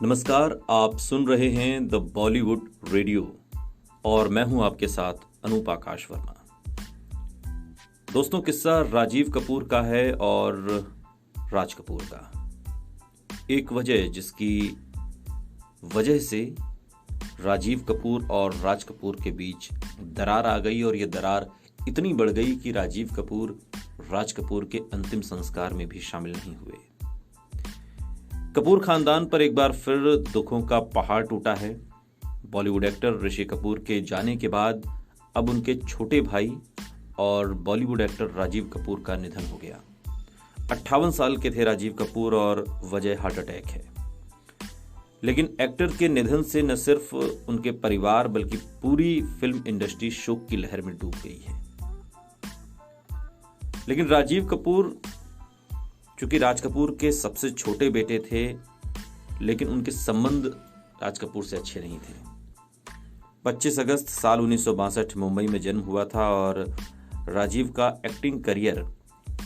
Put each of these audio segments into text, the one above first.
नमस्कार, आप सुन रहे हैं द बॉलीवुड रेडियो और मैं हूं आपके साथ अनूप आकाश वर्मा। दोस्तों, किस्सा राजीव कपूर का है और राज कपूर का। एक वजह जिसकी वजह से राजीव कपूर और राज कपूर के बीच दरार आ गई और ये दरार इतनी बढ़ गई कि राजीव कपूर राज कपूर के अंतिम संस्कार में भी शामिल नहीं हुए। कपूर खानदान पर एक बार फिर दुखों का पहाड़ टूटा है। बॉलीवुड एक्टर ऋषि कपूर के जाने के बाद अब उनके छोटे भाई और बॉलीवुड एक्टर राजीव कपूर का निधन हो गया। 58 साल के थे राजीव कपूर और वजह हार्ट अटैक है। लेकिन एक्टर के निधन से न सिर्फ उनके परिवार बल्कि पूरी फिल्म इंडस्ट्री शोक की लहर में डूब गई है। लेकिन राजीव कपूर चूंकि राज कपूर के सबसे छोटे बेटे थे, लेकिन उनके संबंध राज कपूर से अच्छे नहीं थे। 25 अगस्त साल 1962 मुंबई में जन्म हुआ था और राजीव का एक्टिंग करियर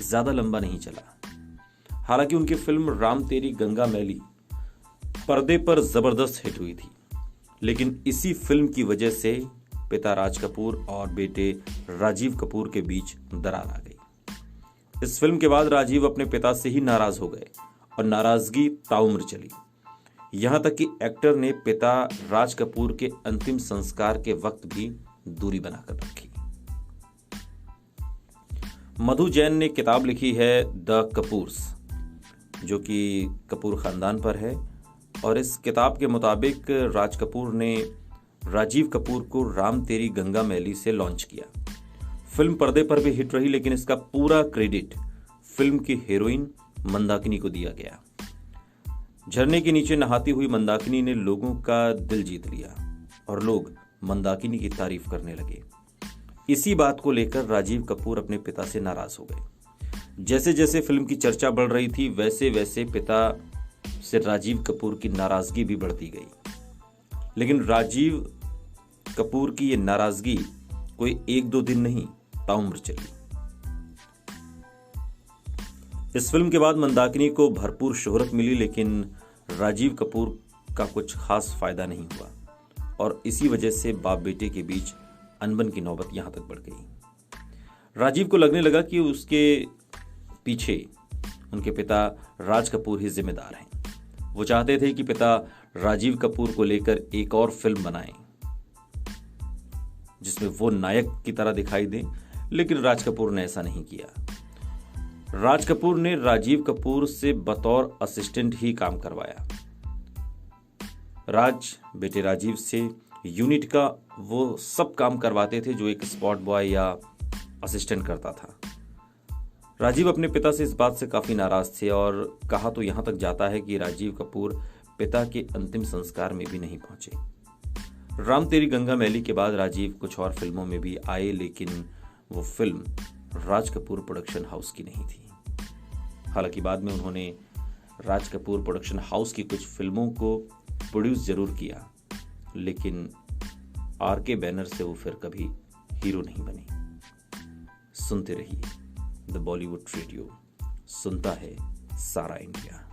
ज्यादा लंबा नहीं चला। हालांकि उनकी फिल्म राम तेरी गंगा मैली पर्दे पर जबरदस्त हिट हुई थी, लेकिन इसी फिल्म की वजह से पिता राज कपूर और बेटे राजीव कपूर के बीच दरार आ गई। इस फिल्म के बाद राजीव अपने पिता से ही नाराज हो गए और नाराजगी ताउम्र चली। यहां तक कि एक्टर ने पिता राज कपूर के अंतिम संस्कार के वक्त भी दूरी बनाकर रखी। मधु जैन ने किताब लिखी है द कपूर्स, जो कि कपूर खानदान पर है, और इस किताब के मुताबिक राज कपूर ने राजीव कपूर को राम तेरी गंगा मैली से लॉन्च किया। फिल्म पर्दे पर भी हिट रही, लेकिन इसका पूरा क्रेडिट फिल्म की हीरोइन मंदाकिनी को दिया गया। झरने के नीचे नहाती हुई मंदाकिनी ने लोगों का दिल जीत लिया और लोग मंदाकिनी की तारीफ करने लगे। इसी बात को लेकर राजीव कपूर अपने पिता से नाराज हो गए। जैसे जैसे फिल्म की चर्चा बढ़ रही थी, वैसे वैसे पिता से राजीव कपूर की नाराजगी भी बढ़ती गई। लेकिन राजीव कपूर की यह नाराजगी कोई 1-2 दिन नहीं, ताउम्र चली। इस फिल्म के बाद मंदाकिनी को भरपूर शोहरत मिली, लेकिन राजीव कपूर का कुछ खास फायदा नहीं हुआ और इसी वजह से बाप बेटे के बीच अनबन की नौबत यहां तक बढ़ गई। राजीव को लगने लगा कि उसके पीछे उनके पिता राज कपूर ही जिम्मेदार हैं। वो चाहते थे कि पिता राजीव कपूर को लेकर एक और फिल्म बनाएं जिसमें वो नायक की तरह दिखाई दे, लेकिन राज कपूर ने ऐसा नहीं किया। राज कपूर ने राजीव कपूर से बतौर असिस्टेंट ही काम करवाया। राज बेटे राजीव से यूनिट का वो सब काम करवाते थे जो एक स्पॉट बॉय या असिस्टेंट करता था। राजीव अपने पिता से इस बात से काफी नाराज थे और कहा तो यहां तक जाता है कि राजीव कपूर पिता के अंतिम संस्कार में भी नहीं पहुंचे। राम तेरी गंगा मैली के बाद राजीव कुछ और फिल्मों में भी आए, लेकिन वो film Raj Kapoor production house की नहीं थी। हालांकि बाद में उन्होंने राज कपूर प्रोडक्शन हाउस की कुछ फिल्मों को प्रोड्यूस जरूर किया, लेकिन आरके बैनर से वो फिर कभी हीरो नहीं बनी। सुनते रहिए द बॉलीवुड रेडियो, सुनता है सारा इंडिया।